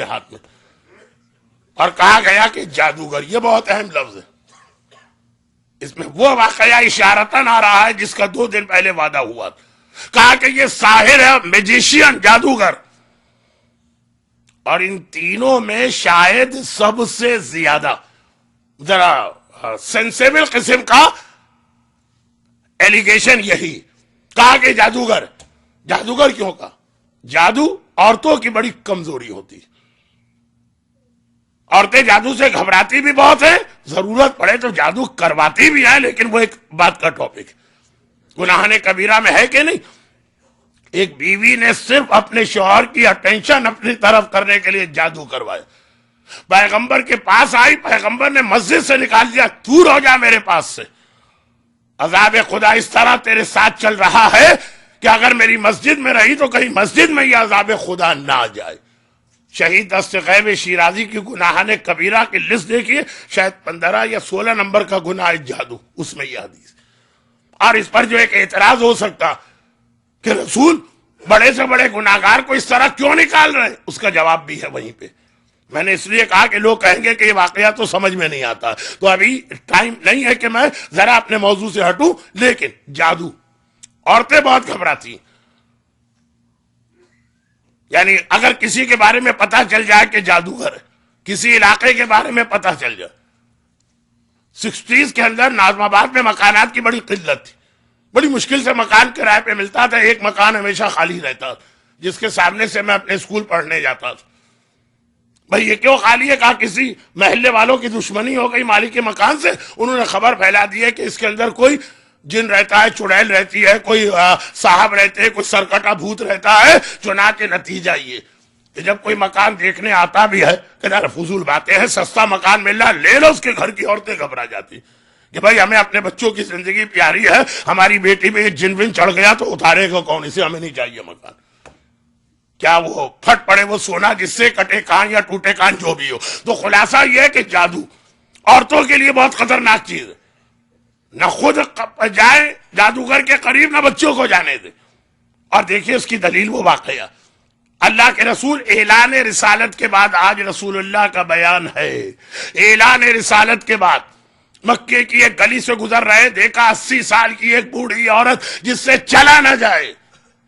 کے ہاتھ میں، اور کہا گیا کہ جادوگر، یہ بہت اہم لفظ ہے، اس میں وہ واقعہ اشارتاً آ رہا ہے جس کا 2 دن پہلے وعدہ ہوا، کہا کہ یہ ساحر ہے، میجیشین، جادوگر، اور ان تینوں میں شاید سب سے زیادہ ذرا سینسیبل قسم کا ایلیگیشن یہی، کہا کہ جادوگر۔ جادوگر کیوں کہا؟ جادو عورتوں کی بڑی کمزوری ہوتی، عورتیں جادو سے گھبراتی بھی بہت ہیں، ضرورت پڑے تو جادو کرواتی بھی ہیں، لیکن وہ ایک بات کا ٹاپک ہے، گناہ کبیرہ میں ہے کہ نہیں؟ ایک بیوی نے صرف اپنے شوہر کی اٹینشن اپنی طرف کرنے کے لیے جادو کروایا، پیغمبر کے پاس آئی، پیغمبر نے مسجد سے نکال دیا، دور ہو جا میرے پاس سے، عذاب خدا اس طرح تیرے ساتھ چل رہا ہے کہ اگر میری مسجد میں رہی تو کہیں مسجد میں یہ عذاب خدا نہ آ جائے۔ شہید دست غیب شیرازی کی گناہ کبیرہ کی لسٹ دیکھیے، شاید 15 یا 16 نمبر کا گناہ جادو، اس میں یہ حدیث۔ اور اس پر جو ایک اعتراض ہو سکتا کہ رسول بڑے سے بڑے گناہگار کو اس طرح کیوں نکال رہے ہیں، اس کا جواب بھی ہے وہیں پہ۔ میں نے اس لیے کہا کہ لوگ کہیں گے کہ یہ واقعہ تو سمجھ میں نہیں آتا، تو ابھی ٹائم نہیں ہے کہ میں ذرا اپنے موضوع سے ہٹوں، لیکن جادو، عورتیں بہت گھبراتی ہیں، یعنی اگر کسی کے بارے میں پتہ چل جائے کہ جادوگر ہے، کسی علاقے کے بارے میں پتہ چل جائے۔ 60s کے اندر ناظم آباد میں مکانات کی بڑی قلت تھی، بڑی مشکل سے مکان کرائے پہ ملتا تھا، ایک مکان ہمیشہ خالی رہتا تھا جس کے سامنے سے میں اپنے اسکول پڑھنے جاتا تھا۔ بھئی یہ کیوں خالی ہے؟ کہا کسی محلے والوں کی دشمنی ہو گئی مالک کے مکان سے، انہوں نے خبر پھیلا دی ہے کہ اس کے اندر کوئی جن رہتا ہے، چڑیل رہتی ہے، کوئی صاحب رہتے ہیں، کوئی سرکٹا بھوت رہتا ہے، چنانچہ نتیجہ یہ کہ جب کوئی مکان دیکھنے آتا بھی ہے کہ یار فضول باتیں ہیں، سستا مکان مل رہا لے لو، اس کے گھر کی عورتیں گھبرا جاتی کہ بھائی ہمیں اپنے بچوں کی زندگی پیاری ہے، ہماری بیٹی میں ایک جن ون چڑھ گیا تو اتارے گا کون، اسے ہمیں نہیں چاہیے مکان، کیا وہ پھٹ پڑے وہ سونا جس سے کٹے کان یا ٹوٹے کان جو بھی ہو۔ تو خلاصہ یہ ہے کہ جادو عورتوں کے لیے بہت خطرناک چیز ہے، نہ خود جائے جادوگر کے قریب، نہ بچوں کو جانے دے۔ اور دیکھیے اس کی دلیل وہ واقعہ، اللہ کے رسول اعلان رسالت کے بعد، آج رسول اللہ کا بیان ہے، اعلان رسالت کے بعد مکے کی ایک گلی سے گزر رہے، دیکھا 80 سال کی ایک بوڑھی عورت جس سے چلا نہ جائے،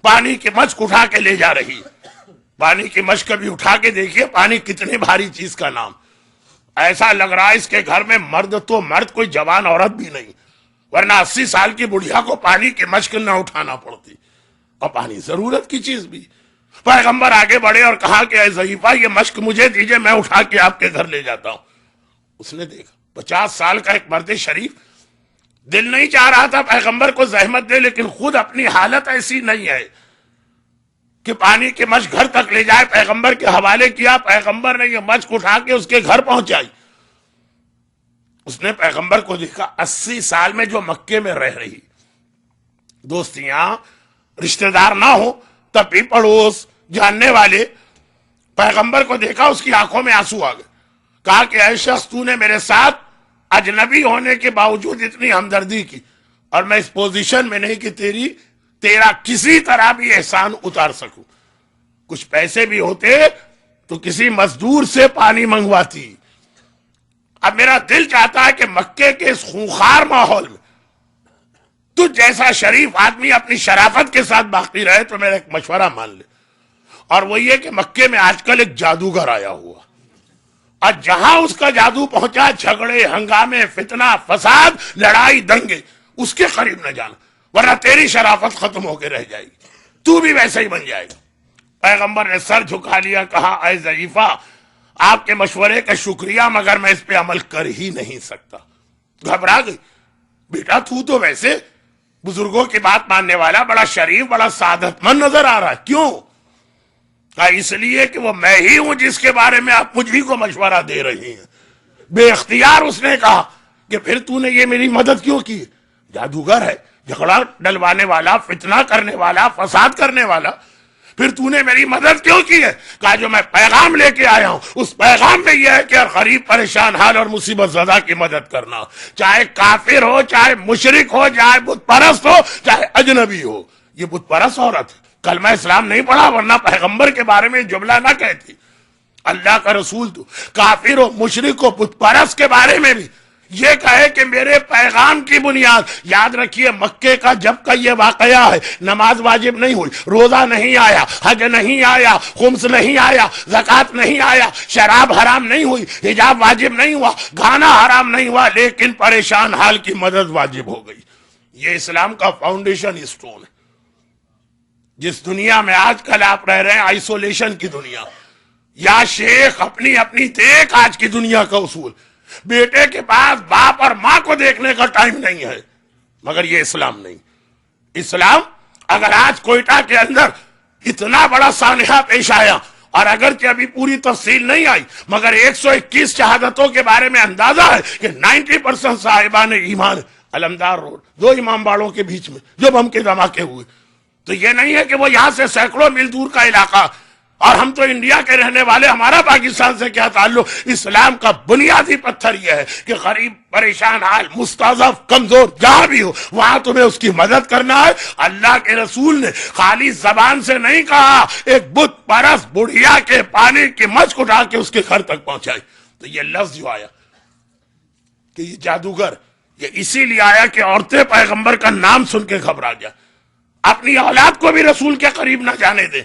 پانی کی مشک اٹھا کے لے جا رہی۔ پانی کی مشک کبھی اٹھا کے دیکھیے، پانی کتنی بھاری چیز کا نام، ایسا لگ رہا ہے اس کے گھر میں مرد تو مرد، کوئی جوان عورت بھی نہیں، ورنہ 80 سال کی بڑھیا کو پانی کی مشک نہ اٹھانا پڑتی، اور پانی ضرورت کی چیز بھی۔ پیغمبر آگے بڑھے اور کہا کہ اے ضعیفہ یہ مشک مجھے دیجئے، میں اٹھا کے آپ کے گھر لے جاتا ہوں۔ اس نے دیکھا 50 سال کا ایک مرد شریف، دل نہیں چاہ رہا تھا پیغمبر کو زحمت دے، لیکن خود اپنی حالت ایسی نہیں ہے کہ پانی کی مشک گھر تک لے جائے، پیغمبر کے حوالے کیا، پیغمبر نے یہ مشک اٹھا کے اس کے گھر پہنچائی۔ اس نے پیغمبر کو دیکھا 80 سال میں جو مکے میں رہ رہی، دوستیاں رشتہ دار نہ ہو تب بھی پڑوس جاننے والے، پیغمبر کو دیکھا، اس کی آنکھوں میں آنسو آ گئے، کہا کہ اے شخص تو نے میرے ساتھ اجنبی ہونے کے باوجود اتنی ہمدردی کی، اور میں اس پوزیشن میں نہیں کہ تیرا کسی طرح بھی احسان اتار سکوں، کچھ پیسے بھی ہوتے تو کسی مزدور سے پانی منگواتی۔ اب میرا دل چاہتا ہے کہ مکے کے اس خونخوار ماحول میں تو جیسا شریف آدمی اپنی شرافت کے ساتھ باقی رہے، تو میرا ایک مشورہ مان لے، اور وہ یہ کہ مکے میں آج کل ایک جادوگر آیا ہوا، اور جہاں اس کا جادو پہنچا، جھگڑے، ہنگامے، فتنہ، فساد، لڑائی، دنگے، اس کے قریب نہ جانا، ورنہ تیری شرافت ختم ہو کے رہ جائے گی، تو بھی ویسے ہی بن جائے گا۔ پیغمبر نے سر جھکا لیا، کہا اے ضعیفہ آپ کے مشورے کا شکریہ، مگر میں اس پہ عمل کر ہی نہیں سکتا۔ گھبرا گئی، بیٹا تو ویسے بزرگوں کی بات ماننے والا، بڑا شریف، بڑا سعادت مند نظر آ رہا ہے، کیوں؟ کہا اس لیے کہ وہ میں ہی ہوں جس کے بارے میں آپ مجھ ہی کو مشورہ دے رہی ہیں۔ بے اختیار اس نے کہا کہ پھر تو نے یہ میری مدد کیوں کی؟ جادوگر ہے، جھگڑا ڈلوانے والا، فتنہ کرنے والا، فساد کرنے والا، پھر تو نے میری مدد کیوں کی ہے؟ کہا جو میں پیغام لے کے آیا ہوں، اس پیغام میں یہ ہے کہ ہر غریب، پریشان حال اور مصیبت زدہ کی مدد کرنا، چاہے کافر ہو، چاہے مشرک ہو، چاہے بت پرست ہو، چاہے اجنبی ہو۔ یہ بت پرست عورت کلمہ اسلام نہیں پڑھا، ورنہ پیغمبر کے بارے میں جملہ نہ کہتی۔ اللہ کا رسول تو کافر و مشرک و بت پرست کے بارے میں بھی یہ کہے کہ میرے پیغام کی بنیاد، یاد رکھیے مکے کا جب کا یہ واقعہ ہے، نماز واجب نہیں ہوئی، روزہ نہیں آیا، حج نہیں آیا، خمس نہیں آیا، زکوٰۃ نہیں آیا، شراب حرام نہیں ہوئی، حجاب واجب نہیں ہوا، گانا حرام نہیں ہوا، لیکن پریشان حال کی مدد واجب ہو گئی۔ یہ اسلام کا فاؤنڈیشن اسٹون ہے۔ جس دنیا میں آج کل آپ رہ رہے ہیں، آئسولیشن کی دنیا، یا شیخ اپنی دیکھ آج کی دنیا کا اصول، بیٹے کے پاس باپ اور ماں کو دیکھنے کا ٹائم نہیں ہے، مگر یہ اسلام نہیں۔ اسلام اگر آج کوئٹہ کے اندر اتنا بڑا سانحہ پیش آیا، اور اگرچہ ابھی پوری تفصیل نہیں آئی، مگر 121 شہادتوں کے بارے میں اندازہ ہے کہ 90% صاحبان ایمان علمدار روڈ 2 امام باڑوں کے بیچ میں جو بم کے دھماکے ہوئے، تو یہ نہیں ہے کہ وہ یہاں سے سینکڑوں میل دور کا علاقہ، اور ہم تو انڈیا کے رہنے والے، ہمارا پاکستان سے کیا تعلق؟ اسلام کا بنیادی پتھر یہ ہے کہ غریب، پریشان حال، مستضعف، کمزور جہاں بھی ہو وہاں تمہیں اس کی مدد کرنا ہے۔ اللہ کے رسول نے خالی زبان سے نہیں کہا، ایک بت پرست بڑھیا کے پانی کی مچھ اٹھا کے اس کے گھر تک پہنچائی۔ تو یہ لفظ جو آیا کہ یہ جادوگر، یہ اسی لیے آیا کہ عورتیں پیغمبر کا نام سن کے گھبرا جائے، اپنی اولاد کو بھی رسول کے قریب نہ جانے دیں۔